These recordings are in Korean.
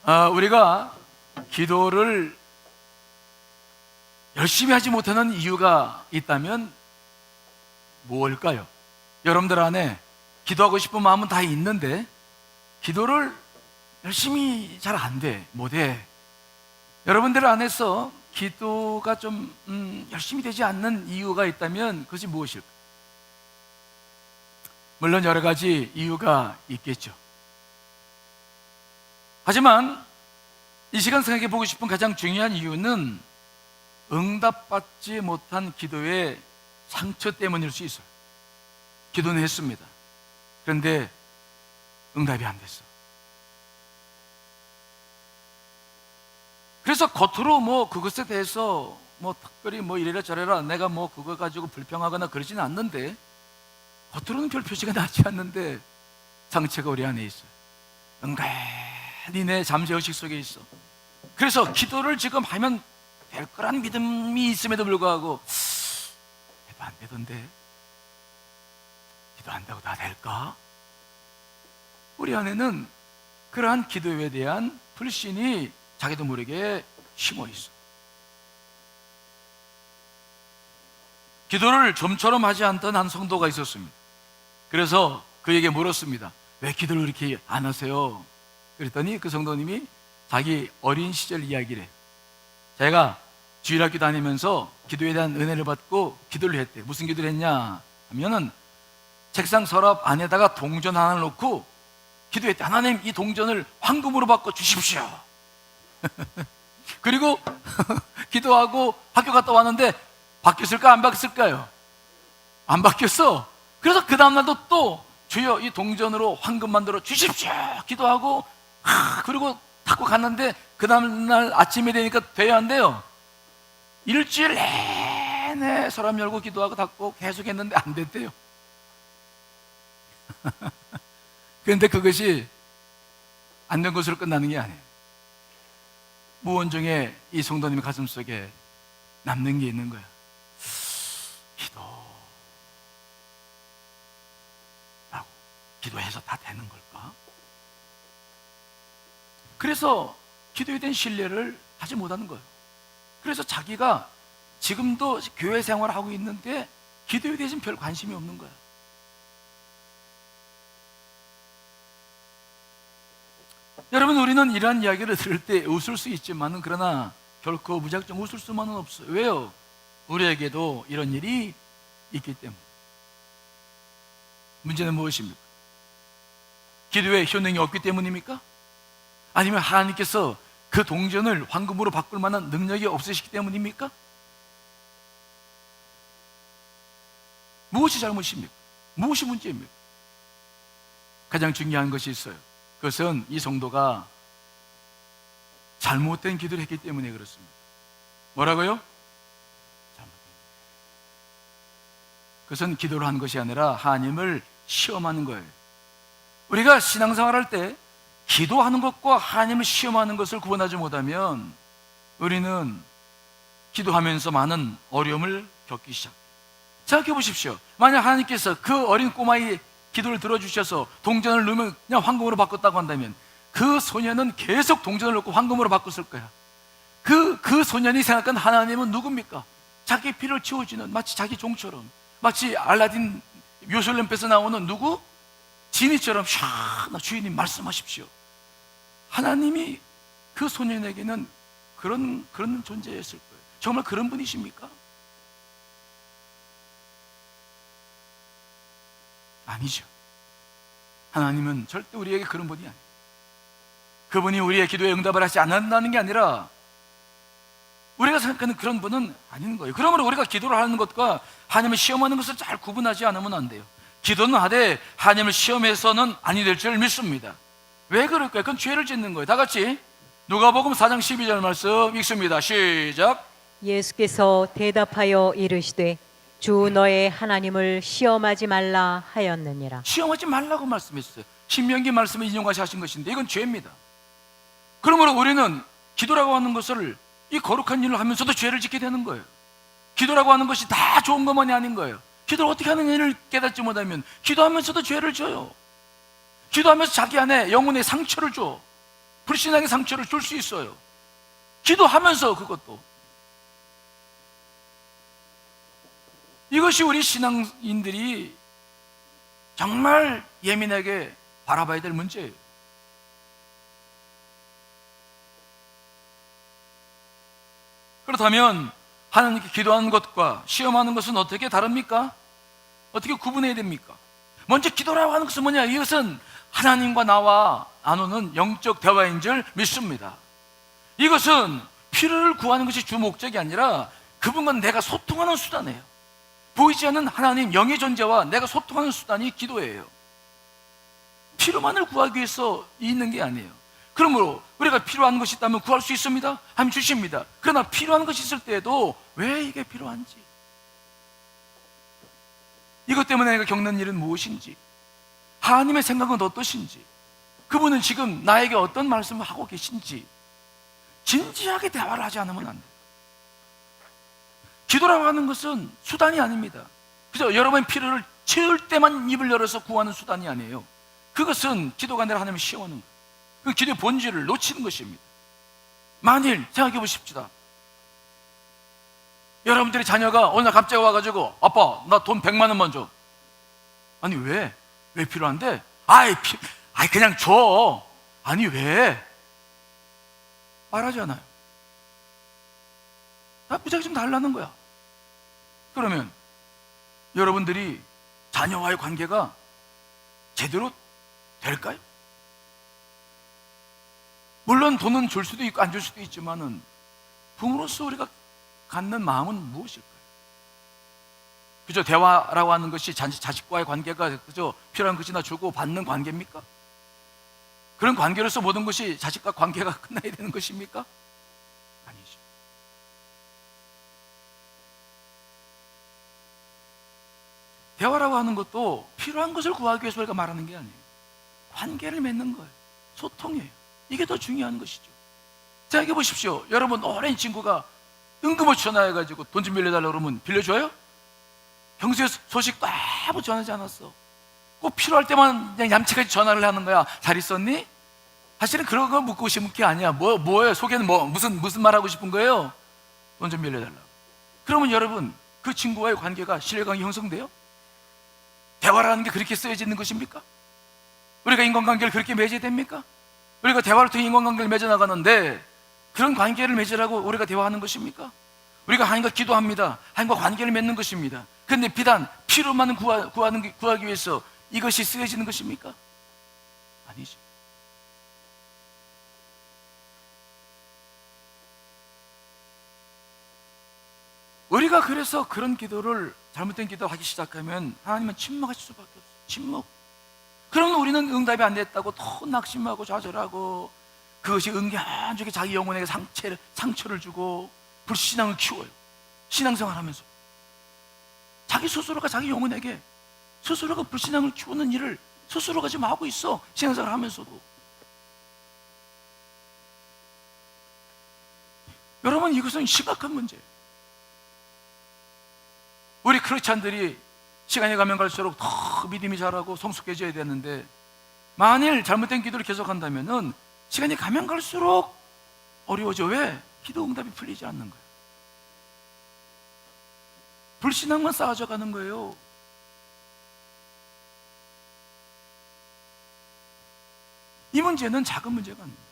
우리가 기도를 열심히 하지 못하는 이유가 있다면 무엇일까요? 여러분들 안에 기도하고 싶은 마음은 다 있는데 기도를 열심히 잘 안 돼, 못해. 여러분들 안에서 기도가 좀 열심히 되지 않는 이유가 있다면 그것이 무엇일까? 물론 여러 가지 이유가 있겠죠. 하지만 이 시간 생각해 보고 싶은 가장 중요한 이유는 응답받지 못한 기도의 상처 때문일 수 있어요. 기도는 했습니다. 그런데 응답이 안 됐어. 그래서 겉으로 그것에 대해서 특별히 이래라 저래라 내가 그거 가지고 불평하거나 그러지는 않는데, 겉으로는 별 표시가 나지 않는데 상처가 우리 안에 있어요. 은근히 내 잠재의식 속에 있어. 그래서 기도를 지금 하면 될 거란 믿음이 있음에도 불구하고 해도 안 되던데, 기도 한다고 다 될까? 우리 안에는 그러한 기도에 대한 불신이 자기도 모르게 심어 있어. 기도를 좀처럼 하지 않던 한 성도가 있었습니다. 그래서 그에게 물었습니다. 왜 기도를 그렇게 안 하세요? 그랬더니 그 성도님이 자기 어린 시절 이야기를 해요. 제가 주일학교 다니면서 기도에 대한 은혜를 받고 기도를 했대요. 무슨 기도를 했냐 하면은 책상 서랍 안에다가 동전 하나를 놓고 기도했대. 하나님, 이 동전을 황금으로 바꿔 주십시오. 그리고 기도하고 학교 갔다 왔는데 바뀌었을까 안 바뀌었을까요? 안 바뀌었어. 그래서 그 다음날도 또 주여 이 동전으로 황금 만들어 주십시오 기도하고 그리고 닫고 갔는데 그 다음날 아침이 되니까 돼야 한대요. 일주일 내내 서랍 열고 기도하고 닫고 계속 했는데 안 됐대요. 그런데 그것이 안 된 것으로 끝나는 게 아니에요. 무언중에 이 성도님의 가슴 속에 남는 게 있는 거야. 기도해서 다 되는 걸까? 그래서 기도에 대한 신뢰를 하지 못하는 거예요. 그래서 자기가 지금도 교회 생활을 하고 있는데 기도에 대해서는 별 관심이 없는 거예요. 여러분, 우리는 이러한 이야기를 들을 때 웃을 수 있지만 그러나 결코 무작정 웃을 수만은 없어요. 왜요? 우리에게도 이런 일이 있기 때문에. 문제는 무엇입니까? 기도에 효능이 없기 때문입니까? 아니면 하나님께서 그 동전을 황금으로 바꿀 만한 능력이 없으시기 때문입니까? 무엇이 잘못입니까? 무엇이 문제입니까? 가장 중요한 것이 있어요. 그것은 이 성도가 잘못된 기도를 했기 때문에 그렇습니다. 뭐라고요? 그것은 기도를 한 것이 아니라 하나님을 시험하는 거예요. 우리가 신앙생활할 때 기도하는 것과 하나님을 시험하는 것을 구분하지 못하면 우리는 기도하면서 많은 어려움을 겪기 시작해요. 생각해 보십시오. 만약 하나님께서 그 어린 꼬마의 기도를 들어주셔서 동전을 넣으면 그냥 황금으로 바꿨다고 한다면 그 소년은 계속 동전을 넣고 황금으로 바꿨을 거야. 그 소년이 생각한 하나님은 누굽니까? 자기 피를 채워주는, 마치 자기 종처럼, 마치 알라딘 묘술램프에서 나오는 누구? 지니처럼 샤나 주인님 말씀하십시오. 하나님이 그 소년에게는 그런 존재였을 거예요. 정말 그런 분이십니까? 아니죠. 하나님은 절대 우리에게 그런 분이 아니에요. 그분이 우리의 기도에 응답을 하지 않는다는 게 아니라 우리가 생각하는 그런 분은 아닌 거예요. 그러므로 우리가 기도를 하는 것과 하나님을 시험하는 것을 잘 구분하지 않으면 안 돼요. 기도는 하되 하나님을 시험해서는 아니 될 줄 믿습니다. 왜 그럴까요? 그건 죄를 짓는 거예요. 다 같이 누가복음 4장 12절 말씀 읽습니다. 시작. 예수께서 대답하여 이르시되 주 너의 하나님을 시험하지 말라 하였느니라. 시험하지 말라고 말씀했어요. 신명기 말씀을 인용하시 하신 것인데 이건 죄입니다. 그러므로 우리는 기도라고 하는 것을 이 거룩한 일을 하면서도 죄를 짓게 되는 거예요. 기도라고 하는 것이 다 좋은 것만이 아닌 거예요. 기도를 어떻게 하는 일을 깨닫지 못하면 기도하면서도 죄를 져요. 기도하면서 자기 안에 영혼의 상처를 줘. 불신앙의 상처를 줄 수 있어요. 기도하면서 그것도. 이것이 우리 신앙인들이 정말 예민하게 바라봐야 될 문제예요. 그렇다면 하나님께 기도하는 것과 시험하는 것은 어떻게 다릅니까? 어떻게 구분해야 됩니까? 먼저 기도라고 하는 것은 뭐냐? 이것은 하나님과 나와 나누는 영적 대화인 줄 믿습니다. 이것은 필요를 구하는 것이 주 목적이 아니라 그분과 내가 소통하는 수단이에요. 보이지 않는 하나님 영의 존재와 내가 소통하는 수단이 기도예요. 필요만을 구하기 위해서 있는 게 아니에요. 그러므로 우리가 필요한 것이 있다면 구할 수 있습니다. 하나님 주십니다. 그러나 필요한 것이 있을 때에도 왜 이게 필요한지, 이것 때문에 내가 겪는 일은 무엇인지, 하나님의 생각은 어떠신지, 그분은 지금 나에게 어떤 말씀을 하고 계신지 진지하게 대화를 하지 않으면 안 돼요. 기도라고 하는 것은 수단이 아닙니다. 그죠? 여러분의 필요를 채울 때만 입을 열어서 구하는 수단이 아니에요. 그것은 기도가 아니라 하나님을 시험하는 거예요. 그 기도의 본질을 놓치는 것입니다. 만일 생각해 보십시다. 여러분들의 자녀가 어느 날 갑자기 와가지고 아빠 나 돈 100만 원만 줘. 아니 왜? 왜 필요한데? 아이 그냥 줘. 아니 왜? 말하지 않아요. 다 무작정 달라는 거야. 그러면 여러분들이 자녀와의 관계가 제대로 될까요? 물론 돈은 줄 수도 있고 안 줄 수도 있지만은 부모로서 우리가 갖는 마음은 무엇일까요? 그저 대화라고 하는 것이 자식과의 관계가 그저 필요한 것이나 주고 받는 관계입니까? 그런 관계로서 모든 것이 자식과 관계가 끝나야 되는 것입니까? 아니죠. 대화라고 하는 것도 필요한 것을 구하기 위해서 우리가 말하는 게 아니에요. 관계를 맺는 거예요. 소통이에요. 이게 더 중요한 것이죠. 생각해 보십시오. 여러분 오랜 친구가 뜬금없이 전화해가지고 돈 좀 빌려달라고 그러면 빌려줘요? 평소에 소식도 아무 전하지 않았어. 꼭 필요할 때만 그냥 얌체같이 전화를 하는 거야. 잘 있었니? 사실은 그런 거 묻고 싶은 게 아니야. 뭐예요? 속에는 무슨 말 하고 싶은 거예요? 돈 좀 빌려달라고. 그러면 여러분 그 친구와의 관계가 신뢰관계 형성돼요? 대화라는 게 그렇게 쓰여지는 것입니까? 우리가 인간관계를 그렇게 맺어야 됩니까? 우리가 대화를 통해 인간관계를 맺어나가는데 그런 관계를 맺으라고 우리가 대화하는 것입니까? 우리가 하나님과 기도합니다. 하나님과 관계를 맺는 것입니다. 그런데 비단 필요만 구하기 위해서 이것이 쓰여지는 것입니까? 아니죠. 우리가 그래서 그런 기도를 잘못된 기도를 하기 시작하면 하나님은 침묵하실 수밖에 없어요. 침묵. 그러면 우리는 응답이 안 됐다고 더 낙심하고 좌절하고 그것이 은연중에 자기 영혼에게 상처를 주고 불신앙을 키워요. 신앙생활 하면서 자기 스스로가 자기 영혼에게 스스로가 불신앙을 키우는 일을 스스로가 지금 하고 있어. 신앙생활 하면서도. 여러분 이것은 심각한 문제예요. 우리 크리스찬들이 시간이 가면 갈수록 더 믿음이 자라고 성숙해져야 되는데 만일 잘못된 기도를 계속한다면 시간이 가면 갈수록 어려워져. 왜? 기도 응답이 풀리지 않는 거예요. 불신앙만 쌓아져 가는 거예요. 이 문제는 작은 문제가 아닙니다.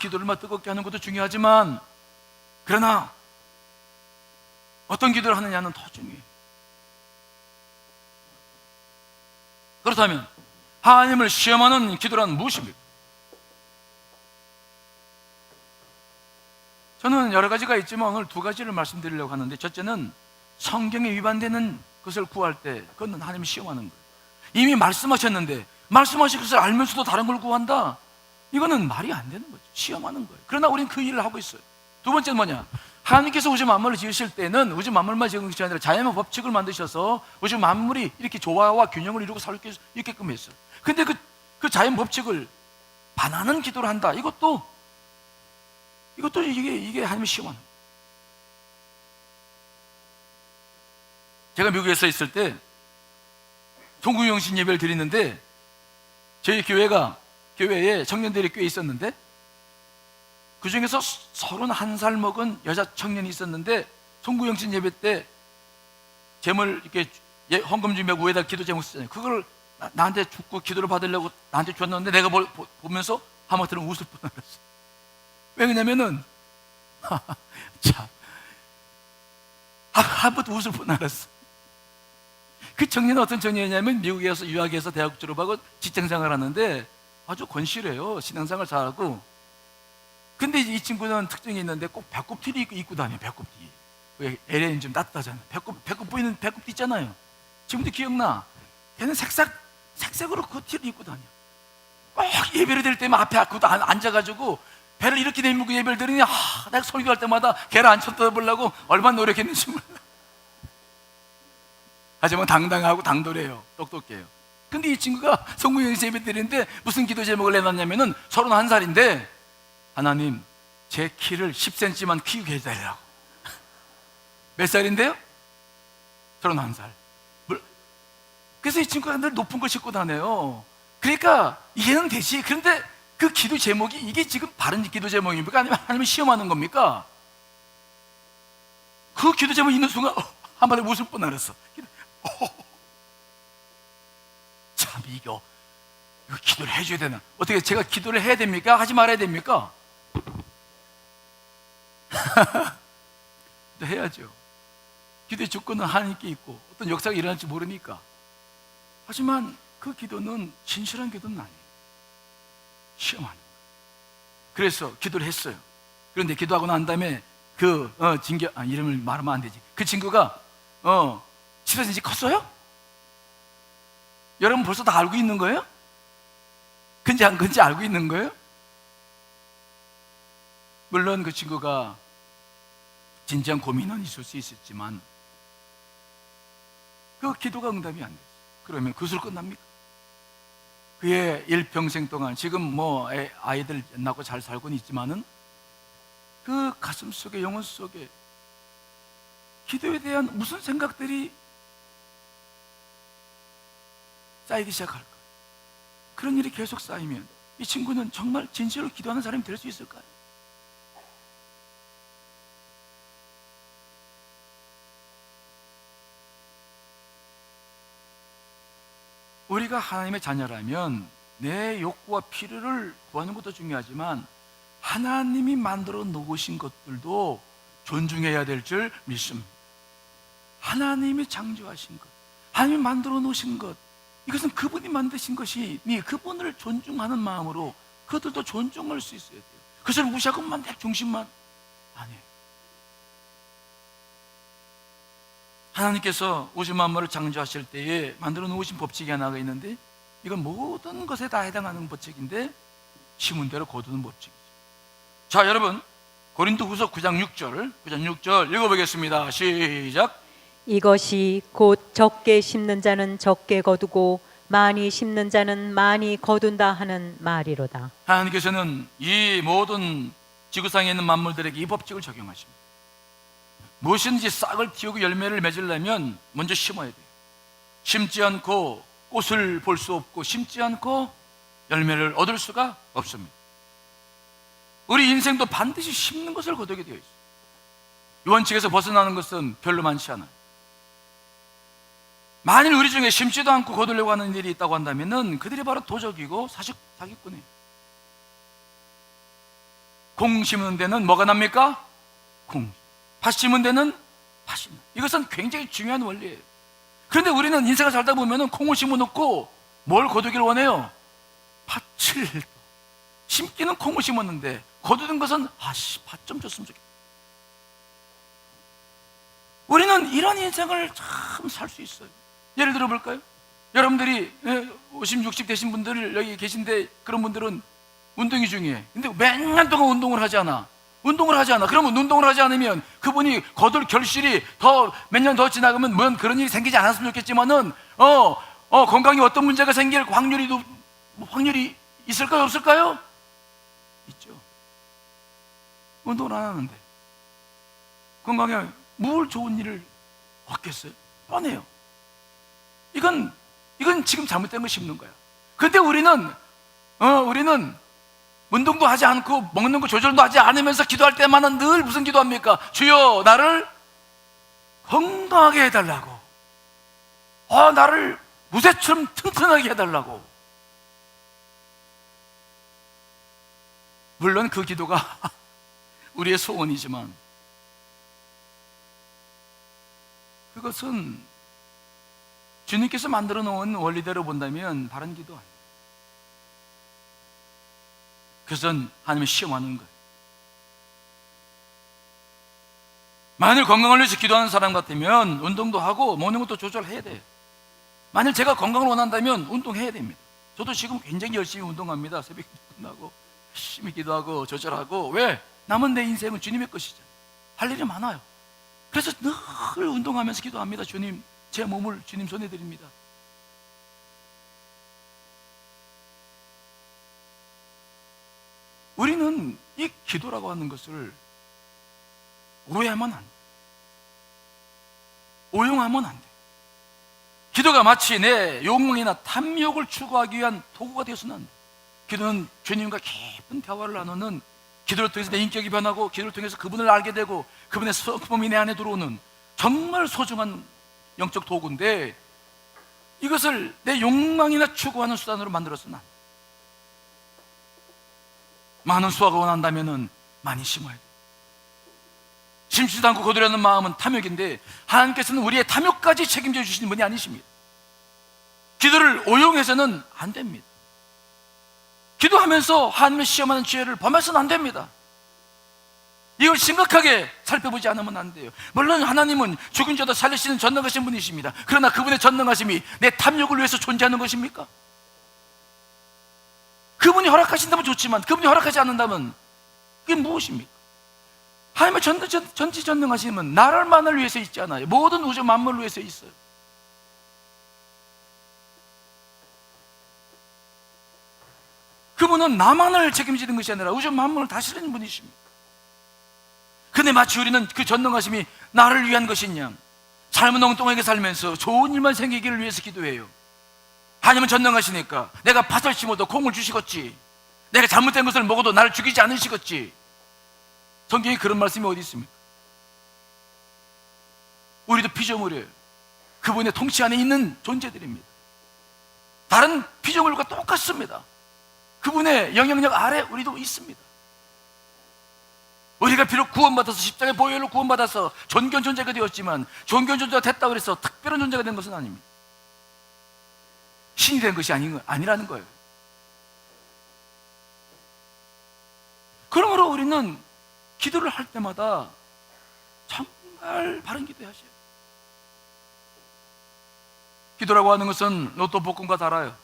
기도를 막 뜨겁게 하는 것도 중요하지만 그러나 어떤 기도를 하느냐는 더 중요해요. 그렇다면 하나님을 시험하는 기도란 무엇입니까? 저는 여러 가지가 있지만 오늘 두 가지를 말씀드리려고 하는데 첫째는 성경에 위반되는 것을 구할 때 그건 하나님을 시험하는 거예요. 이미 말씀하셨는데 말씀하신 것을 알면서도 다른 걸 구한다? 이거는 말이 안 되는 거죠. 시험하는 거예요. 그러나 우리는 그 일을 하고 있어요. 두 번째는 뭐냐? 하나님께서 우주 만물을 지으실 때는 우주 만물만 지은 것이 아니라 자연의 법칙을 만드셔서 우주 만물이 이렇게 조화와 균형을 이루고 살 수 있게끔 했어요. 근데 그 자연 법칙을 반하는 기도를 한다. 이것도 이게 하나님의 시험하는 거예요. 제가 미국에서 있을 때 송구영신 예배를 드리는데 저희 교회에 청년들이 꽤 있었는데 그 중에서 31살 먹은 여자 청년이 있었는데 송구영신 예배 때 제물 이렇게 헌금 준비하고 위에다 기도 제목 쓰잖아요. 그걸 나한테 줬고 기도를 받으려고 나한테 줬는데 내가 보면서 하마터면 웃을 뻔했어. 왜 그러냐면은 참 한번도 웃을 뻔했어. 그 청년은 어떤 청년이냐면 미국에서 유학해서 대학 졸업하고 직장생활 하는데 아주 건실해요. 신앙생활 잘하고. 근데 이 친구는 특징이 있는데 꼭 배꼽티를 입고 다녀요. 배꼽티. 왜 LA는 좀 따뜻하잖아요. 배꼽 보이는 배꼽티 있잖아요. 지금도 기억나. 걔는 색색으로 그 티를 입고 다녀. 꼭 예배를 드릴 때만 앞에 앉아가지고 배를 이렇게 내밀고 예배를 드리니 내가 설교할 때마다 걔를 안 쳐다보려고 얼마나 노력했는지 몰라. 하지만 당당하고 당돌해요. 똑똑해요. 근데 이 친구가 성구영에서 예배 드리는데 무슨 기도 제목을 내놨냐면은 31살인데 하나님 제 키를 10cm만 키우게 해달라고. 몇 살인데요? 31살. 그래서 이 친구가 늘 높은 걸 신고 다녀요. 그러니까 이해는 되지. 그런데 그 기도 제목이 이게 지금 바른 기도 제목입니까? 아니면 시험하는 겁니까? 그 기도 제목이 있는 순간 한마디 웃을 뻔했어. 참 이거 기도를 해줘야 되나? 어떻게 제가 기도를 해야 됩니까? 하지 말아야 됩니까? 해야죠. 기도의 주권은 하나님께 있고 어떤 역사가 일어날지 모르니까. 하지만 그 기도는 진실한 기도는 아니에요. 시험하는 거예요. 그래서 기도를 했어요. 그런데 기도하고 난 다음에 이름을 말하면 안 되지. 그 친구가 집에서 이제 컸어요? 여러분 벌써 다 알고 있는 거예요? 근지 안 근지 알고 있는 거예요? 물론 그 친구가 진지한 고민은 있을 수 있었지만 그 기도가 응답이 안 됐어요. 그러면 그것으로 끝납니까? 그의 일평생 동안 지금 아이들 낳고 잘 살고는 있지만은 그 가슴 속에 영혼 속에 기도에 대한 무슨 생각들이 쌓이기 시작할까? 그런 일이 계속 쌓이면 이 친구는 정말 진실로 기도하는 사람이 될 수 있을까요? 우리가 하나님의 자녀라면 내 욕구와 필요를 구하는 것도 중요하지만 하나님이 만들어 놓으신 것들도 존중해야 될 줄 믿습니다. 하나님이 창조하신 것, 하나님이 만들어 놓으신 것, 이것은 그분이 만드신 것이니 그분을 존중하는 마음으로 그것들도 존중할 수 있어야 돼요. 그것을 무시하고만 내 중심만 아니에요. 하나님께서 우주 만물을 창조하실 때에 만들어 놓으신 법칙이 하나가 있는데 이건 모든 것에 다 해당하는 법칙인데 심은 대로 거두는 법칙이죠. 자, 여러분 고린도후서 9장 6절 읽어보겠습니다. 시작. 이것이 곧 적게 심는 자는 적게 거두고 많이 심는 자는 많이 거둔다 하는 말이로다. 하나님께서는 이 모든 지구상에 있는 만물들에게 이 법칙을 적용하십니다. 무엇인지 싹을 틔우고 열매를 맺으려면 먼저 심어야 돼요. 심지 않고 꽃을 볼 수 없고 심지 않고 열매를 얻을 수가 없습니다. 우리 인생도 반드시 심는 것을 거두게 되어 있어요. 이 원칙에서 벗어나는 것은 별로 많지 않아요. 만일 우리 중에 심지도 않고 거두려고 하는 일이 있다고 한다면 그들이 바로 도적이고 사기꾼이에요. 공 심는 데는 뭐가 납니까? 공. 팥 심은 데는 팥이 납니다. 이것은 굉장히 중요한 원리예요. 그런데 우리는 인생을 살다 보면 콩을 심어놓고 뭘 거두기를 원해요? 팥을. 심기는 콩을 심었는데 거두는 것은 팥 좀 줬으면 좋겠다. 우리는 이런 인생을 참 살 수 있어요. 예를 들어 볼까요? 여러분들이 50, 60 되신 분들 여기 계신데 그런 분들은 운동이 중요해. 근데 몇 년 동안 운동을 하지 않아. 그러면 운동을 하지 않으면 그분이 거둘 결실이 더 몇 년 더 지나가면 물론 그런 일이 생기지 않았으면 좋겠지만은 건강에 어떤 문제가 생길 확률이 있을까요? 없을까요? 있죠. 운동을 안 하는데 건강에 뭘 좋은 일을 얻겠어요? 뻔해요. 이건 지금 잘못된 걸 심는 거야. 근데 우리는 운동도 하지 않고 먹는 거 조절도 하지 않으면서 기도할 때만은 늘 무슨 기도합니까? 주여 나를 건강하게 해달라고, 나를 무쇠처럼 튼튼하게 해달라고. 물론 그 기도가 우리의 소원이지만 그것은 주님께서 만들어 놓은 원리대로 본다면 바른 기도 아니에요. 그것은 하나님을 시험하는 거예요. 만일 건강을 위해서 기도하는 사람 같으면 운동도 하고 먹는 것도 조절해야 돼요. 만일 제가 건강을 원한다면 운동해야 됩니다. 저도 지금 굉장히 열심히 운동합니다. 새벽에 끝나고 열심히 기도하고 조절하고. 왜? 남은 내 인생은 주님의 것이죠. 할 일이 많아요. 그래서 늘 운동하면서 기도합니다. 주님, 제 몸을 주님 손에 드립니다. 우리는 이 기도라고 하는 것을 오해하면 안 돼. 오용하면 안 돼. 기도가 마치 내 욕망이나 탐욕을 추구하기 위한 도구가 되어서는 안 돼. 기도는 주님과 깊은 대화를 나누는, 기도를 통해서 내 인격이 변하고, 기도를 통해서 그분을 알게 되고 그분의 성품이 내 안에 들어오는 정말 소중한 영적 도구인데, 이것을 내 욕망이나 추구하는 수단으로 만들어서는 안 돼. 많은 수확을 원한다면 많이 심어야 돼. 심지도 않고 거두려는 마음은 탐욕인데, 하나님께서는 우리의 탐욕까지 책임져 주시는 분이 아니십니다. 기도를 오용해서는 안 됩니다. 기도하면서 하나님을 시험하는 죄를 범해서는 안 됩니다. 이걸 심각하게 살펴보지 않으면 안 돼요. 물론 하나님은 죽은 자도 살리시는 전능하신 분이십니다. 그러나 그분의 전능하심이 내 탐욕을 위해서 존재하는 것입니까? 그분이 허락하신다면 좋지만 그분이 허락하지 않는다면 그게 무엇입니까? 하나님의 전지전능하심은 나를만을 위해서 있지 않아요. 모든 우주 만물을 위해서 있어요. 그분은 나만을 책임지는 것이 아니라 우주 만물을 다스리는 분이십니다. 근데 마치 우리는 그 전능하심이 나를 위한 것인 양 삶은 엉뚱하게 살면서 좋은 일만 생기기를 위해서 기도해요. 하나님은 전능하시니까 내가 밭을 심어도 공을 주시겠지, 내가 잘못된 것을 먹어도 나를 죽이지 않으시겠지. 성경에 그런 말씀이 어디 있습니까? 우리도 피조물이에요. 그분의 통치 안에 있는 존재들입니다. 다른 피조물과 똑같습니다. 그분의 영향력 아래 우리도 있습니다. 우리가 비록 구원받아서 십자가의 보혈로 구원받아서 존귀한 존재가 되었지만, 존귀한 존재가 됐다고 해서 특별한 존재가 된 것은 아닙니다. 신이 된 것이 아니라는 거예요. 그러므로 우리는 기도를 할 때마다 정말 바른 기도해야 하셔요. 기도라고 하는 것은 로또 복권과 달라요.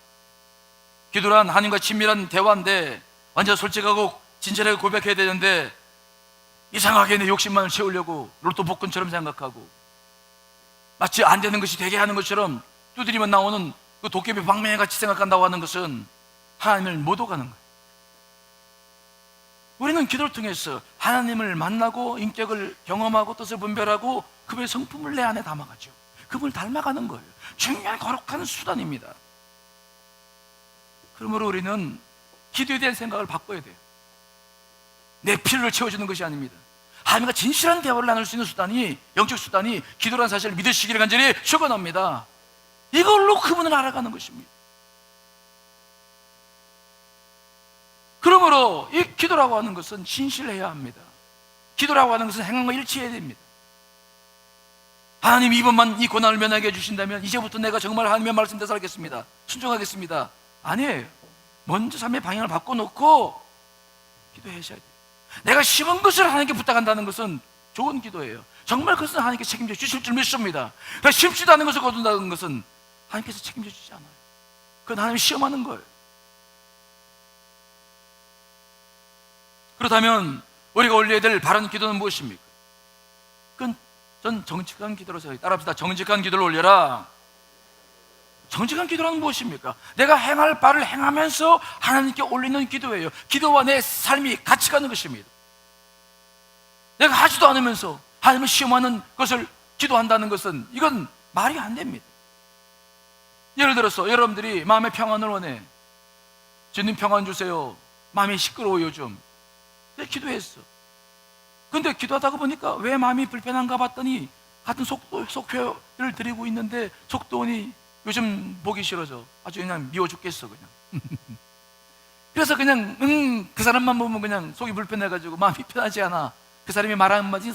기도란 하나님과 친밀한 대화인데, 완전 솔직하고 진실하게 고백해야 되는데 이상하게 내 욕심만을 채우려고 로또 복권처럼 생각하고, 마치 안 되는 것이 되게 하는 것처럼 두드리면 나오는 그 도깨비 방망이 같이 생각한다고 하는 것은 하나님을 못 오가는 거예요. 우리는 기도를 통해서 하나님을 만나고 인격을 경험하고 뜻을 분별하고 그분의 성품을 내 안에 담아가죠. 그분을 닮아가는 거예요. 중요한 거룩한 수단입니다. 그러므로 우리는 기도에 대한 생각을 바꿔야 돼요. 내 필요를 채워주는 것이 아닙니다. 하나님과 진실한 대화를 나눌 수 있는 수단이, 영적 수단이 기도라는 사실을 믿으시기를 간절히 축원합니다. 이걸로 그분을 알아가는 것입니다. 그러므로 이 기도라고 하는 것은 진실해야 합니다. 기도라고 하는 것은 행함과 일치해야 됩니다. 하나님 이번만 이 고난을 면하게 해주신다면 이제부터 내가 정말 하나님의 말씀대로 살겠습니다, 순종하겠습니다. 아니에요. 먼저 삶의 방향을 바꿔놓고 기도하셔야 돼요. 내가 심은 것을 하나님께 부탁한다는 것은 좋은 기도예요. 정말 그것은 하나님께 책임져 주실 줄 믿습니다. 그러니까 심지도 않은 것을 거둔다는 것은 하나님께서 책임져 주지 않아요. 그건 하나님이 시험하는 거예요. 그렇다면 우리가 올려야 될 바른 기도는 무엇입니까? 그건 전 정직한 기도로 생각해요. 따라합시다. 정직한 기도를 올려라. 정직한 기도란 무엇입니까? 내가 행할 바를 행하면서 하나님께 올리는 기도예요. 기도와 내 삶이 같이 가는 것입니다. 내가 하지도 않으면서 하나님을 시험하는 것을 기도한다는 것은 이건 말이 안 됩니다. 예를 들어서 여러분들이 마음의 평안을 원해. 주님 평안 주세요. 마음이 시끄러워 요즘. 그래서 기도했어. 근데 기도하다가 보니까 왜 마음이 불편한가 봤더니 같은 속효를 드리고 있는데 속도원이 요즘 보기 싫어져. 아주 그냥 미워 죽겠어 그냥. 그래서 그냥 그 사람만 보면 그냥 속이 불편해가지고 마음이 편하지 않아. 그 사람이 말하는 한마디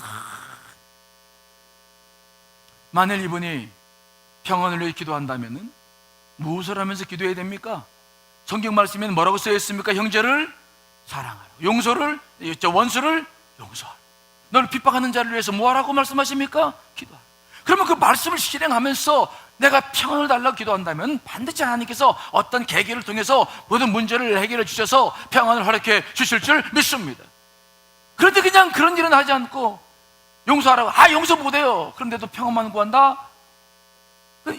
만일 이분이 평안을 위해 기도한다면은 무엇을 하면서 기도해야 됩니까? 성경 말씀에는 뭐라고 쓰여 있습니까? 형제를 사랑하라, 용서를, 원수를 용서하라. 너를 핍박하는 자를 위해서 뭐하라고 말씀하십니까? 기도하라. 그러면 그 말씀을 실행하면서 내가 평안을 달라고 기도한다면 반드시 하나님께서 어떤 계기를 통해서 모든 문제를 해결해 주셔서 평안을 허락해 주실 줄 믿습니다. 그런데 그냥 그런 일은 하지 않고 용서하라고, 용서 못해요. 그런데도 평안만 구한다?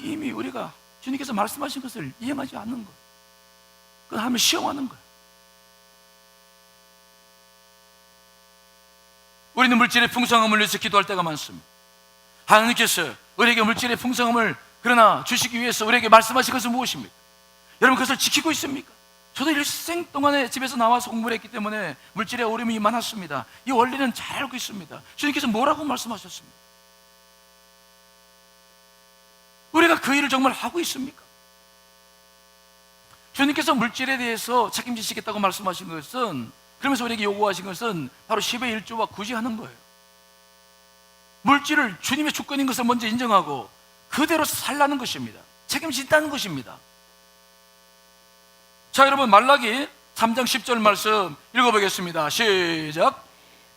이미 우리가 주님께서 말씀하신 것을 이행하지 않는 거예요. 그건 하면 시험하는 거예요. 우리는 물질의 풍성함을 위해서 기도할 때가 많습니다. 하나님께서 우리에게 물질의 풍성함을 그러나 주시기 위해서 우리에게 말씀하신 것은 무엇입니까? 여러분 그것을 지키고 있습니까? 저도 일생 동안에 집에서 나와서 공부를 했기 때문에 물질의 어려움이 많았습니다. 이 원리는 잘 알고 있습니다. 주님께서 뭐라고 말씀하셨습니까? 우리가 그 일을 정말 하고 있습니까? 주님께서 물질에 대해서 책임지시겠다고 말씀하신 것은, 그러면서 우리에게 요구하신 것은 바로 10의 1조와 구제하는 거예요. 물질을 주님의 주권인 것을 먼저 인정하고 그대로 살라는 것입니다. 책임진다는 것입니다. 자, 여러분 말라기 3장 10절 말씀 읽어보겠습니다. 시작.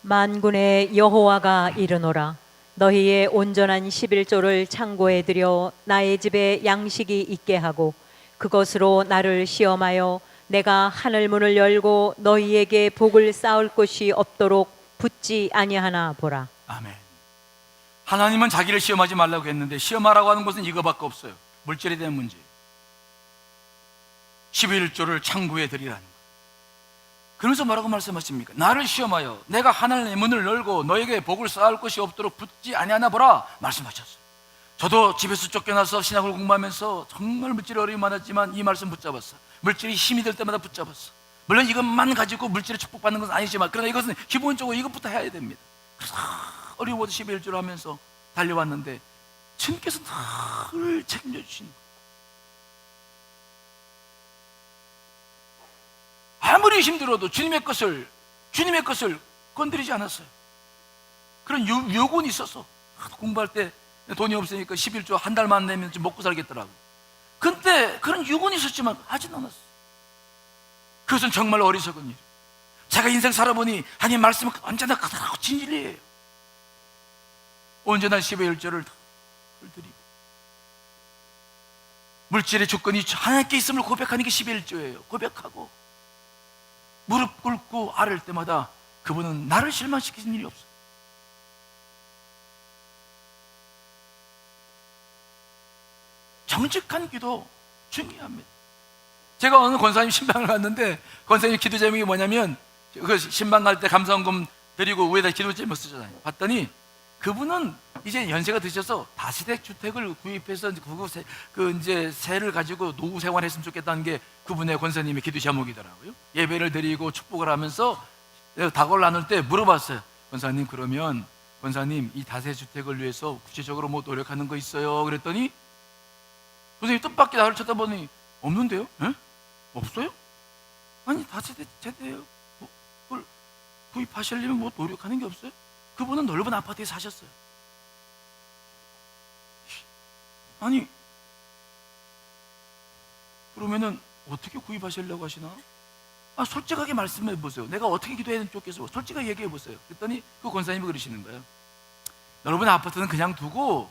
만군의 여호와가 이르노라. 너희의 온전한 11조를 창고에 들여 나의 집에 양식이 있게 하고 그것으로 나를 시험하여 내가 하늘 문을 열고 너희에게 복을 쌓을 곳이 없도록 붙지 아니하나 보라. 아멘. 하나님은 자기를 시험하지 말라고 했는데 시험하라고 하는 것은 이거밖에 없어요. 물질에 대한 문제. 11조를 창고에 드리라는 거예요. 그러면서 뭐라고 말씀하십니까? 나를 시험하여 내가 하늘의 문을 열고 너에게 복을 쌓을 것이 없도록 붙지 아니하나 보라 말씀하셨어요. 저도 집에서 쫓겨나서 신학을 공부하면서 정말 물질에 어려움이 많았지만 이 말씀 붙잡았어. 물질이 힘이 될 때마다 붙잡았어. 물론 이것만 가지고 물질에 축복받는 것은 아니지만 그러나 이것은 기본적으로 이것부터 해야 됩니다. 그래서 어려워도 11조를 하면서 달려왔는데 주님께서 늘 책임져 주시는 거예요. 아무리 힘들어도 주님의 것을 건드리지 않았어요. 그런 요건이 있어서 공부할 때 돈이 없으니까 11조 한 달만 내면 좀 먹고 살겠더라고. 근데 그런 요건이 있었지만 하진 않았어요. 그것은 정말 어리석은 일. 제가 인생 살아보니 하나님 말씀은 언제나 그대로 진리예요. 언제나 10의 1조를 드리고 물질의 조건이 하나님께 있음을 고백하는 게 10의 1조예요. 고백하고 무릎 꿇고 아를 때마다 그분은 나를 실망시키는 일이 없어요. 정직한 기도 중요합니다. 제가 어느 권사님 신방을 갔는데 권사님 기도 제목이 뭐냐면 그 신방 갈 때 감사원금 드리고 위에다 기도 제목 쓰잖아요. 봤더니 그분은 이제 연세가 드셔서 다세대 주택을 구입해서 이제 세를 가지고 노후 생활했으면 좋겠다는 게 그분의 권사님의 기도 제목이더라고요. 예배를 드리고 축복을 하면서 닭을 나눌 때 물어봤어요. 권사님 그러면 권사님 이 다세대 주택을 위해서 구체적으로 뭐 노력하는 거 있어요? 그랬더니 권사님이 뜻밖의 나를 쳐다보니 없는데요? 에? 없어요? 아니 다세대 세대예요. 그걸 구입하시려면 뭐 노력하는 게 없어요? 그분은 넓은 아파트에 사셨어요. 아니 그러면은 어떻게 구입하시려고 하시나? 솔직하게 말씀해 보세요. 내가 어떻게 기도해야 되는지 좋겠어요. 솔직하게 얘기해 보세요. 그랬더니 그 권사님이 그러시는 거예요. 넓은 아파트는 그냥 두고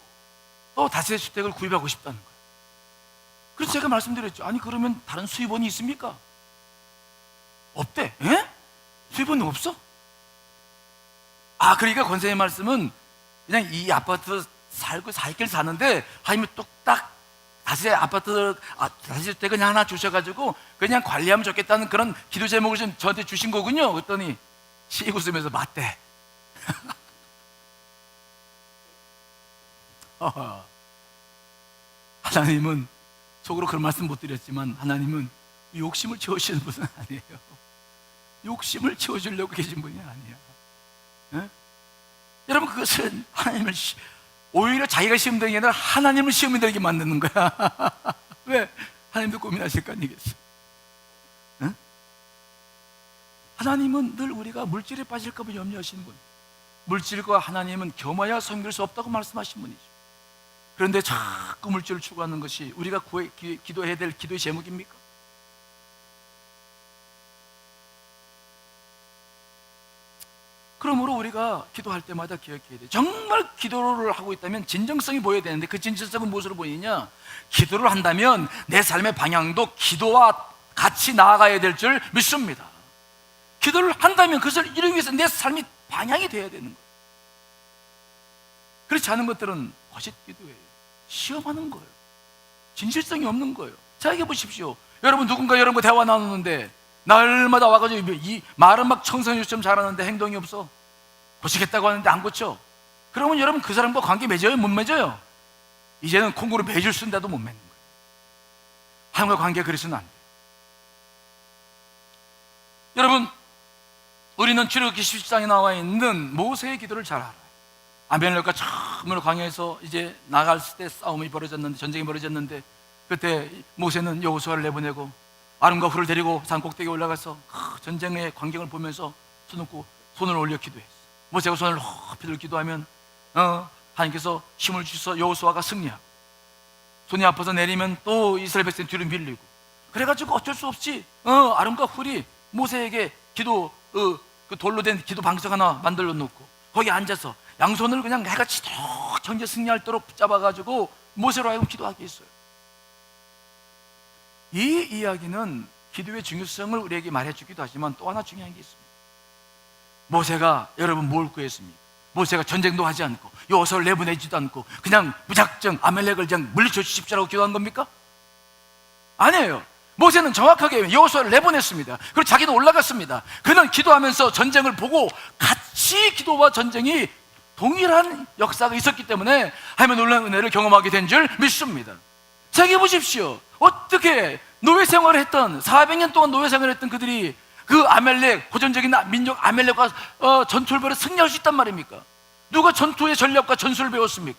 또 다세대 주택을 구입하고 싶다는 거예요. 그래서 제가 말씀드렸죠. 아니 그러면 다른 수입원이 있습니까? 없대. 에? 수입원이 없어? 그러니까 권사님 말씀은 그냥 이 아파트 살길 사는데 하나님이 뚝딱 다시 때 그냥 하나 주셔가지고 그냥 관리하면 좋겠다는 그런 기도 제목을 좀 저한테 주신 거군요. 그랬더니 씩 웃으면서 맞대. 하나님은 속으로 그런 말씀 못 드렸지만 하나님은 욕심을 채우시는 분은 아니에요. 욕심을 채워주려고 계신 분이 아니야. 예? 여러분, 그것은 오히려 자기가 시험 되는 게 아니라 하나님을 시험이 되게 만드는 거야. 왜? 하나님도 고민하실 거 아니겠어? 예? 하나님은 늘 우리가 물질에 빠질까 봐 염려하시는 분. 물질과 하나님은 겸하여 섬길 수 없다고 말씀하신 분이죠. 그런데 자꾸 물질을 추구하는 것이 우리가 기도해야 될 기도의 제목입니까? 그러므로 우리가 기도할 때마다 기억해야 돼. 정말 기도를 하고 있다면 진정성이 보여야 되는데, 그 진정성은 무엇으로 보이느냐? 기도를 한다면 내 삶의 방향도 기도와 같이 나아가야 될 줄 믿습니다. 기도를 한다면 그것을 이루기 위해서 내 삶이 방향이 되어야 되는 거예요. 그렇지 않은 것들은 거짓 기도예요. 시험하는 거예요. 진실성이 없는 거예요. 생각해 보십시오. 여러분, 누군가 여러분과 대화 나누는데 날마다 와가지고 이 말은 막 청소년처럼 잘하는데 행동이 없어. 고치겠다고 하는데 안 고쳐. 그러면 여러분, 그 사람과 관계 맺어요? 못 맺어요? 이제는 콩고루 맺을 수 있는데도 못 맺는 거예요. 하나님과 관계가 그래서는 안 돼요. 여러분, 우리는 출애굽기 17장에 나와 있는 모세의 기도를 잘 알아요. 아벨렉과 처음으로 광야에서 이제 나갔을 때 싸움이 벌어졌는데, 전쟁이 벌어졌는데, 그때 모세는 여호수아를 내보내고 아론과 훌을 데리고 산 꼭대기에 올라가서 전쟁의 광경을 보면서 손을 올려 기도했어. 모세가 손을 높이 들어 기도하면 하나님께서 힘을 주셔서 여호수아가 승리하고, 손이 아파서 내리면 또 이스라엘 백성 뒤로 밀리고, 그래가지고 어쩔 수 없이 아론과 훌이 모세에게 그 돌로 된 기도 방석 하나 만들어 놓고 거기 앉아서 양손을 그냥 해가 지도록 경제 승리하도록 붙잡아가지고 모세로 하여금 기도하게 했어요. 이 이야기는 기도의 중요성을 우리에게 말해주기도 하지만 또 하나 중요한 게 있습니다. 모세가 여러분 뭘 구했습니까? 모세가 전쟁도 하지 않고 여호수아를 내보내지도 않고 그냥 무작정 아멜렉을 그냥 물리쳐 주십시오라고 기도한 겁니까? 아니에요. 모세는 정확하게 여호수아를 내보냈습니다. 그리고 자기도 올라갔습니다. 그는 기도하면서 전쟁을 보고 같이 기도와 전쟁이 동일한 역사가 있었기 때문에 하나님의 놀라운 은혜를 경험하게 된 줄 믿습니다. 생각해 보십시오. 어떻게 노예 생활을 했던 400년 동안 노예 생활을 했던 그들이 그 아멜렉, 고전적인 민족 아멜렉과 전투를 벌여 승리할 수 있단 말입니까? 누가 전투의 전략과 전술을 배웠습니까?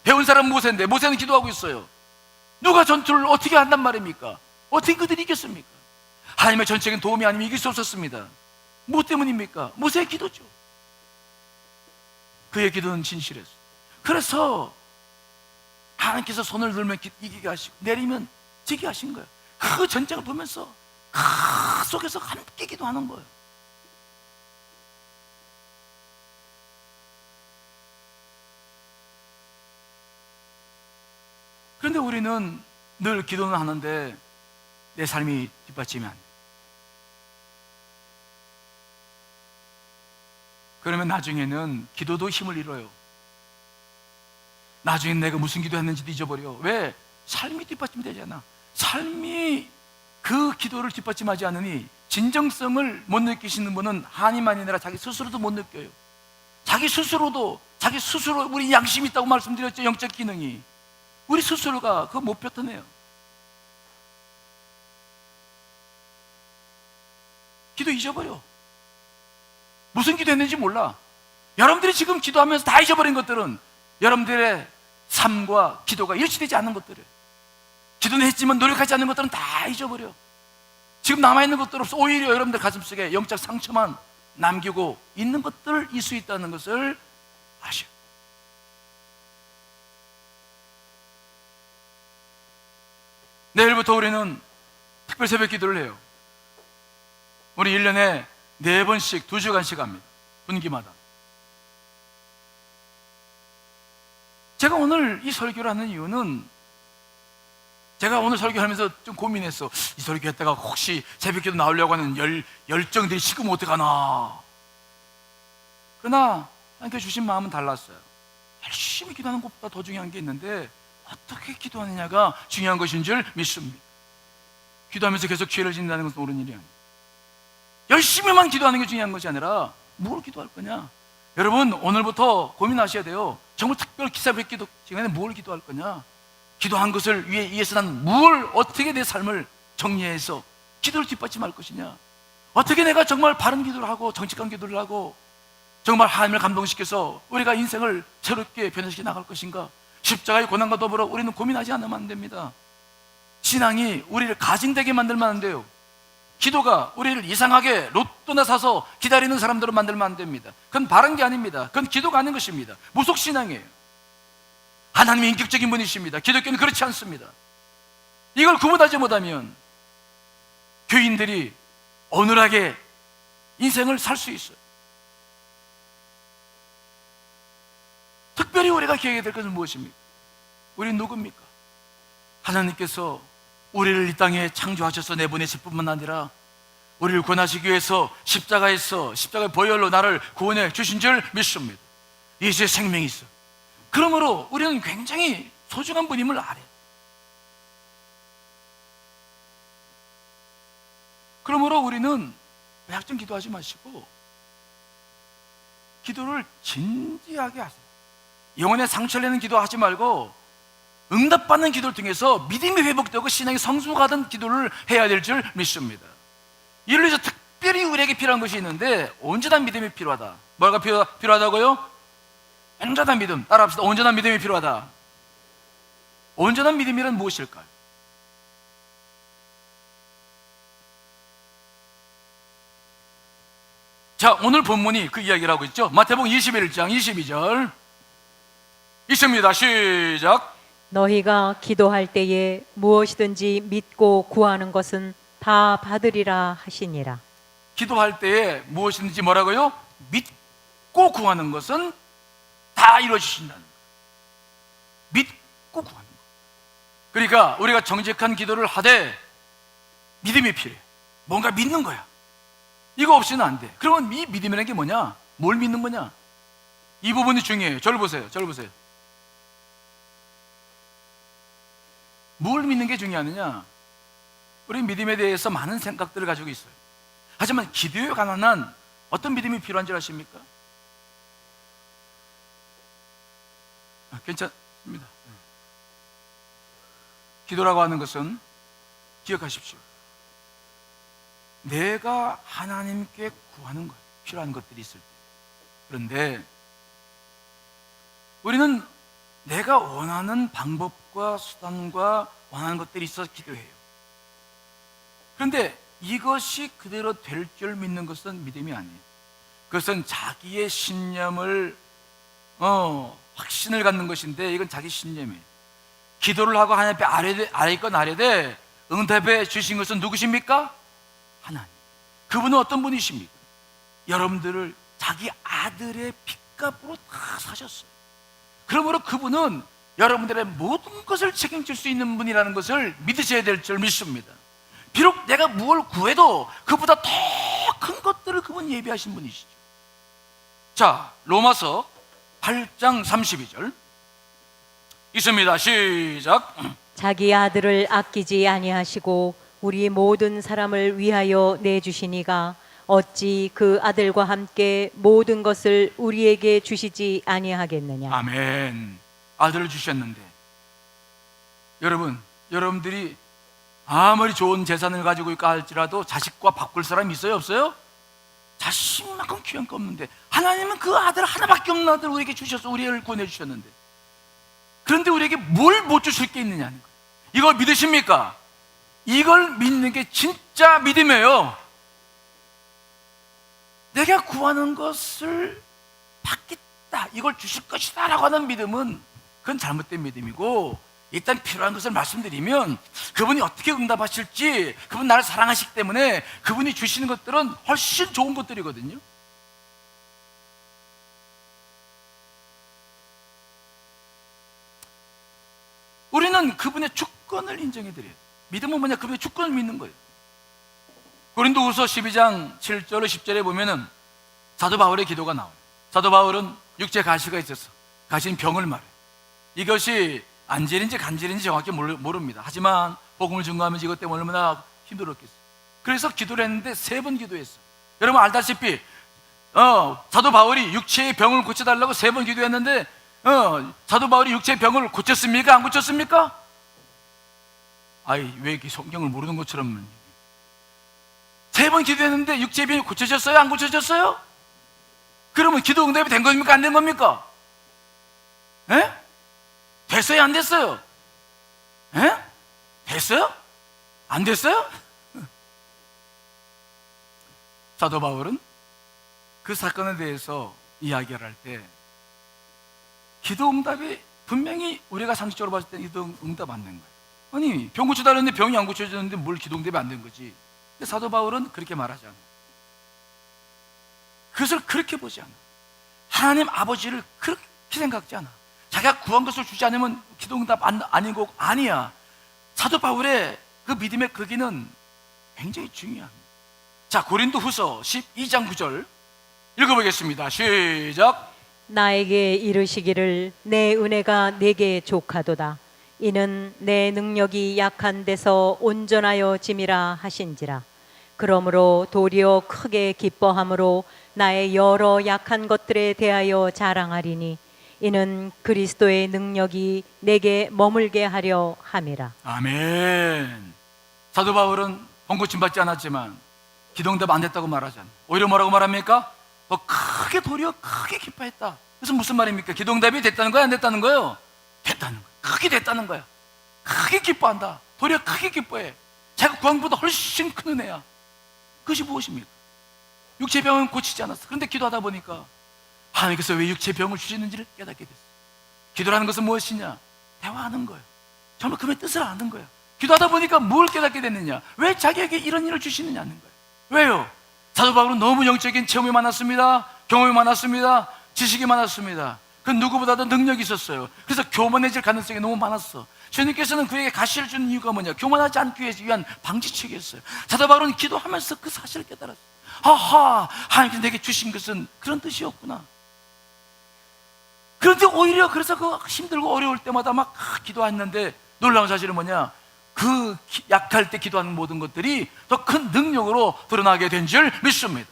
배운 사람은 모세인데 모세는 기도하고 있어요. 누가 전투를 어떻게 한단 말입니까? 어떻게 그들이 이겼습니까? 하나님의 전적인 도움이 아니면 이길 수 없었습니다. 뭐 때문입니까? 모세의 기도죠. 그의 기도는 진실했어요. 그래서 하나님께서 손을 들면 이기게 하시고 내리면 지게 하신 거예요. 그 전쟁을 보면서 그 속에서 함께 기도하는 거예요. 그런데 우리는 늘 기도는 하는데 내 삶이 뒷받침이 안 돼. 그러면 나중에는 기도도 힘을 잃어요. 나중에 내가 무슨 기도했는지도 잊어버려. 왜? 삶이 뒷받침되잖아. 삶이 그 기도를 뒷받침하지 않으니 진정성을 못 느끼시는 분은 하나님만이 아니라 자기 스스로도 못 느껴요. 자기 스스로 우리 양심이 있다고 말씀드렸죠. 영적 기능이. 우리 스스로가 그거 못 뱉어내요. 기도 잊어버려. 무슨 기도했는지 몰라. 여러분들이 지금 기도하면서 다 잊어버린 것들은 여러분들의 삶과 기도가 일치되지 않는 것들이에요. 기도는 했지만 노력하지 않는 것들은 다 잊어버려. 지금 남아있는 것들 없어. 오히려 여러분들 가슴속에 영적 상처만 남기고 있는 것들일 수 있다는 것을 아셔요. 내일부터 우리는 특별 새벽 기도를 해요. 우리 1년에 4번씩 2시간씩 합니다. 분기마다. 제가 오늘 이 설교를 하는 이유는 제가 오늘 설교하면서 좀 고민했어. 이 설교 했다가 혹시 새벽기도 나오려고 하는 열정들이 식으면 어떡하나. 그러나 하나님께 주신 마음은 달랐어요. 열심히 기도하는 것보다 더 중요한 게 있는데 어떻게 기도하느냐가 중요한 것인 줄 믿습니다. 기도하면서 계속 죄를 짓는다는 것은 옳은 일이 아니에요. 열심히만 기도하는 게 중요한 것이 아니라 뭘 기도할 거냐. 여러분 오늘부터 고민하셔야 돼요. 정말 특별 새벽 기도 시간에 뭘 기도할 거냐. 기도한 것을 위해서 난 뭘 어떻게 내 삶을 정리해서 기도를 뒷받침할 것이냐? 어떻게 내가 정말 바른 기도를 하고 정직한 기도를 하고 정말 하나님을 감동시켜서 우리가 인생을 새롭게 변화시켜 나갈 것인가? 십자가의 고난과 더불어 우리는 고민하지 않으면 안 됩니다. 신앙이 우리를 가증되게 만들면 안 돼요. 기도가 우리를 이상하게 로또나 사서 기다리는 사람들로 만들면 안 됩니다. 그건 바른 게 아닙니다. 그건 기도가 아닌 것입니다. 무속신앙이에요. 하나님이 인격적인 분이십니다. 기독교는 그렇지 않습니다. 이걸 구분하지 못하면 교인들이 어눌하게 인생을 살 수 있어요. 특별히 우리가 기억해야 될 것은 무엇입니까? 우리는 누굽니까? 하나님께서 우리를 이 땅에 창조하셔서 내보내실 뿐만 아니라 우리를 구원하시기 위해서 십자가의 보혈로 나를 구원해 주신 줄 믿습니다. 예수의 생명이 있어. 그러므로 우리는 굉장히 소중한 분임을 알아요. 그러므로 우리는 약점 기도하지 마시고 기도를 진지하게 하세요. 영혼의 상처를 내는 기도하지 말고 응답받는 기도를 통해서 믿음이 회복되고 신앙이 성숙하던 기도를 해야 될 줄 믿습니다. 이를 위해서 특별히 우리에게 필요한 것이 있는데 온전한 믿음이 필요하다. 뭐가 필요하다고요? 온전한 믿음. 따라합시다. 온전한 믿음이 필요하다. 온전한 믿음이란 무엇일까요? 자, 오늘 본문이 그 이야기를 하고 있죠. 마태복음 21장 22절 있습니다. 시작. 너희가 기도할 때에 무엇이든지 믿고 구하는 것은 다 받으리라 하시니라. 기도할 때에 무엇이든지 뭐라고요? 믿고 구하는 것은 다 이루어지신다는 거예요. 믿고 구하는 거. 그러니까 우리가 정직한 기도를 하되 믿음이 필요해. 뭔가 믿는 거야. 이거 없이는 안 돼. 그러면 이 믿음이라는 게 뭐냐? 뭘 믿는 거냐? 이 부분이 중요해요. 저를 보세요. 뭘 믿는 게 중요하느냐? 우리 믿음에 대해서 많은 생각들을 가지고 있어요. 하지만 기도에 관한 어떤 믿음이 필요한 줄 아십니까? 괜찮습니다. 기도라고 하는 것은 기억하십시오. 내가 하나님께 구하는 것, 필요한 것들이 있을 때. 그런데 우리는 내가 원하는 방법과 수단과 원하는 것들이 있어서 기도해요. 그런데 이것이 그대로 될 줄 믿는 것은 믿음이 아니에요. 그것은 자기의 신념을 확신을 갖는 것인데 이건 자기 신념이에요. 기도를 하고 하나님 앞에 아래건 아래되 응답해 주신 것은 누구십니까? 하나님. 그분은 어떤 분이십니까? 여러분들을 자기 아들의 핏값으로 다 사셨어요. 그러므로 그분은 여러분들의 모든 것을 책임질 수 있는 분이라는 것을 믿으셔야 될 줄 믿습니다. 비록 내가 무엇을 구해도 그보다 더 큰 것들을 그분 예비하신 분이시죠. 자, 로마서 8장 32절 있습니다. 시작. 자기 아들을 아끼지 아니하시고 우리 모든 사람을 위하여 내주시니가 어찌 그 아들과 함께 모든 것을 우리에게 주시지 아니하겠느냐. 아멘. 아들을 주셨는데 여러분들이 아무리 좋은 재산을 가지고 있다 할지라도 자식과 바꿀 사람이 있어요? 없어요? 자식만큼 귀한 거 없는데 하나님은 그 아들 하나밖에 없는 아들 우리에게 주셔서 우리를 구원해 주셨는데 그런데 우리에게 뭘 못 주실 게 있느냐는 거예요. 이걸 믿으십니까? 이걸 믿는 게 진짜 믿음이에요. 내가 구하는 것을 받겠다, 이걸 주실 것이다 라고 하는 믿음은 그건 잘못된 믿음이고, 일단 필요한 것을 말씀드리면 그분이 어떻게 응답하실지, 그분 나를 사랑하시기 때문에 그분이 주시는 것들은 훨씬 좋은 것들이거든요. 우리는 그분의 주권을 인정해드려요. 믿음은 뭐냐? 그분의 주권을 믿는 거예요. 고린도후서 12장 7절 10절에 보면은 사도 바울의 기도가 나와요. 사도 바울은 육체 가시가 있어서 가신 병을 말해요. 이것이 안질인지 간질인지 정확히 모릅니다. 하지만 복음을 증거하면서 이것 때문에 얼마나 힘들었겠어요. 그래서 기도를 했는데 3번 기도했어요. 여러분 알다시피 사도 바울이 육체의 병을 고쳐달라고 3번 기도했는데 사도 바울이 육체의 병을 고쳤습니까? 안 고쳤습니까? 왜 이렇게 성경을 모르는 것처럼 번 기도했는데 육체의 병이 고쳐졌어요? 안 고쳐졌어요? 그러면 기도 응답이 된 겁니까? 안 된 겁니까? 예? 됐어요? 안 됐어요? 예? 됐어요? 안 됐어요? 사도 바울은 그 사건에 대해서 이야기를 할 때 기도 응답이 분명히 우리가 상식적으로 봤을 때 기도 응답 안 된 거예요. 아니, 병 고쳐달라는데 병이 안 고쳐졌는데 뭘 기도 응답이 안 된 거지? 근데 사도 바울은 그렇게 말하지 않아. 그것을 그렇게 보지 않아. 하나님 아버지를 그렇게 생각지 않아. 자기가 구한 것을 주지 않으면 기도 응답 아니고 아니야. 사도 바울의 그 믿음의 크기는 굉장히 중요합니다. 자, 고린도 후서 12장 9절 읽어보겠습니다. 시작. 나에게 이르시기를 내 은혜가 내게 족하도다. 이는 내 능력이 약한 데서 온전하여 짐이라 하신지라. 그러므로 도리어 크게 기뻐함으로 나의 여러 약한 것들에 대하여 자랑하리니 이는 그리스도의 능력이 내게 머물게 하려 함이라. 아멘. 사도 바울은 번고침 받지 않았지만 기도응답 안 됐다고 말하잖아요. 오히려 뭐라고 말합니까? 더 크게 도리어 크게 기뻐했다. 그래서 무슨 말입니까? 기도응답이 됐다는 거야, 안 됐다는 거예요? 됐다는 거야. 크게 됐다는 거야. 크게 기뻐한다. 도리어 크게 기뻐해. 자기가 구한 것보다 훨씬 큰 은혜야. 그것이 무엇입니까? 육체의 병은 고치지 않았어. 그런데 기도하다 보니까 하나님께서 왜 육체의 병을 주시는지를 깨닫게 됐어. 기도라는 것은 무엇이냐? 대화하는 거예요. 정말 그의 뜻을 아는 거예요. 기도하다 보니까 뭘 깨닫게 됐느냐? 왜 자기에게 이런 일을 주시느냐는 거예요. 왜요? 사도 바울은 너무 영적인 체험이 많았습니다. 경험이 많았습니다. 지식이 많았습니다. 그 누구보다도 능력이 있었어요. 그래서 교만해질 가능성이 너무 많았어. 주님께서는 그에게 가시를 주는 이유가 뭐냐? 교만하지 않기 위한 방지책이었어요. 사도 바울은 기도하면서 그 사실을 깨달았어요. 하하, 하나님께서 내게 주신 것은 그런 뜻이었구나. 그런데 오히려 그래서 그 힘들고 어려울 때마다 막 기도했는데 놀라운 사실은 뭐냐? 그 약할 때 기도하는 모든 것들이 더 큰 능력으로 드러나게 된 줄 믿습니다.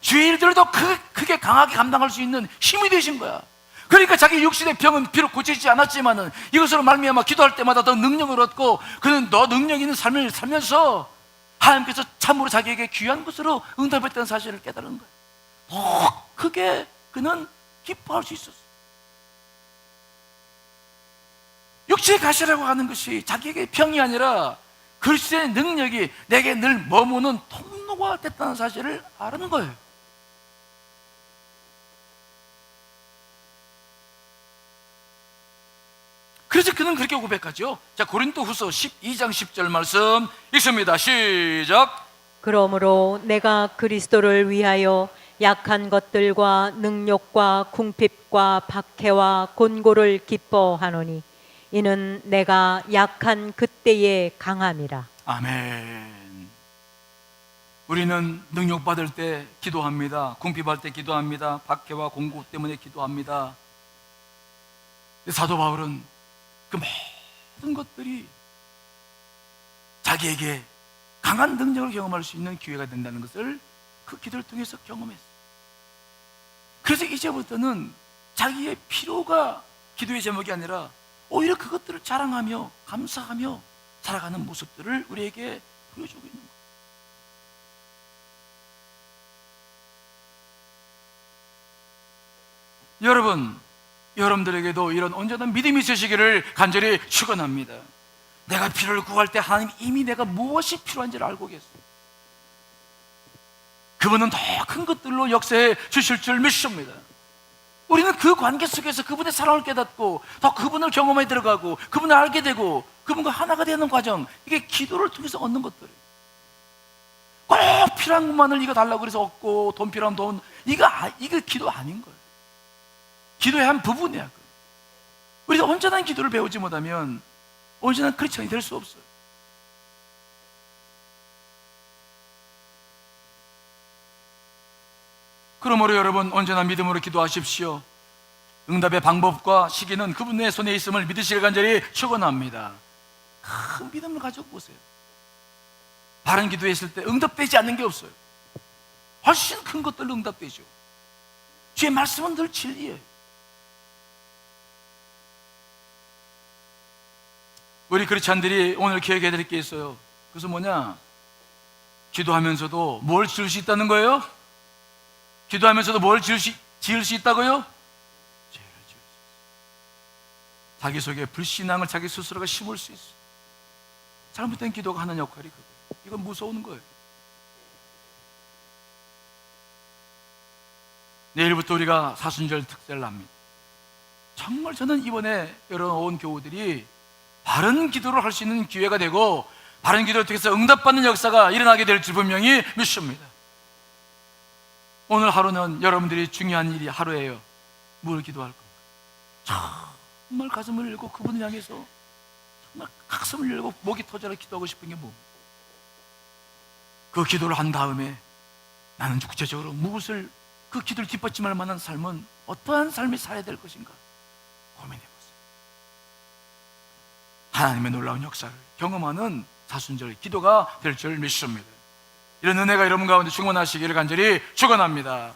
주의 일들을 더 크게 강하게 감당할 수 있는 힘이 되신 거야. 그러니까 자기 육신의 병은 비록 고치지 않았지만은 이것으로 말미암아 기도할 때마다 더 능력을 얻고 그는 더 능력 있는 삶을 살면서 하나님께서 참으로 자기에게 귀한 것으로 응답했다는 사실을 깨달은 거야. 더 크게 그는 기뻐할 수 있었어. 육체의 가시라고 하는 것이 자기에게 병이 아니라 그리스도의 능력이 내게 늘 머무는 통로가 됐다는 사실을 아는 거예요. 그래서 그는 그렇게 고백하죠. 자, 고린도 후서 12장 10절 말씀 읽습니다. 시작. 그러므로 내가 그리스도를 위하여 약한 것들과 능욕과 궁핍과 박해와 곤고를 기뻐하노니 이는 내가 약한 그때의 강함이라. 아멘. 우리는 능욕받을 때 기도합니다. 궁핍할 때 기도합니다. 박해와 공고 때문에 기도합니다. 사도 바울은 그 모든 것들이 자기에게 강한 능력을 경험할 수 있는 기회가 된다는 것을 그 기도를 통해서 경험했어요. 그래서 이제부터는 자기의 필요가 기도의 제목이 아니라 오히려 그것들을 자랑하며 감사하며 살아가는 모습들을 우리에게 보여주고 있는 거예요. 여러분들에게도 이런 온전한 믿음이 있으시기를 간절히 축원합니다. 내가 필요를 구할 때 하나님 이미 내가 무엇이 필요한지를 알고 계세요. 그분은 더 큰 것들로 역사해 주실 줄 믿습니다. 우리는 그 관계 속에서 그분의 사랑을 깨닫고 더 그분을 경험해 들어가고 그분을 알게 되고 그분과 하나가 되는 과정, 이게 기도를 통해서 얻는 것들이에요. 꼭 필요한 것만을 이거 달라고 그래서 얻고 돈 필요하면 돈, 이거 기도 아닌 거예요. 기도의 한 부분이야. 우리가 온전한 기도를 배우지 못하면 온전한 크리스천이 될 수 없어요. 그러므로 여러분 온전한 믿음으로 기도하십시오. 응답의 방법과 시기는 그분의 손에 있음을 믿으시길 간절히 축원합니다. 큰 믿음을 가지고 보세요. 바른 기도했을 때 응답되지 않는 게 없어요. 훨씬 큰 것들로 응답되죠. 주의 말씀은 늘 진리예요. 우리 크리스찬들이 오늘 기억해야 될 게 있어요. 그것은 뭐냐? 기도하면서도 뭘 지을 수 있다는 거예요? 기도하면서도 뭘 지을 수 있다고요? 죄를 지을 수 있어요. 자기 속에 불신앙을 자기 스스로가 심을 수 있어요. 잘못된 기도가 하는 역할이 그거예요. 이건 무서운 거예요. 내일부터 우리가 사순절 특세를 합니다. 정말 저는 이번에 여러 온 교우들이 바른 기도를 할 수 있는 기회가 되고 바른 기도를 통해서 응답받는 역사가 일어나게 될 줄 분명히 믿습니다. 오늘 하루는 여러분들이 중요한 일이 하루예요. 뭘 기도할 겁니까? 정말 가슴을 열고 그분을 향해서 정말 가슴을 열고 목이 터져라 기도하고 싶은 게 뭡니까? 그 기도를 한 다음에 나는 구체적으로 무엇을 그 기도를 뒷받침할 만한 삶은 어떠한 삶이 살아야 될 것인가 고민해 보세요. 하나님의 놀라운 역사를 경험하는 사순절 기도가 될 줄 믿습니다. 이런 은혜가 여러분 가운데 충만하시기를 간절히 축원합니다.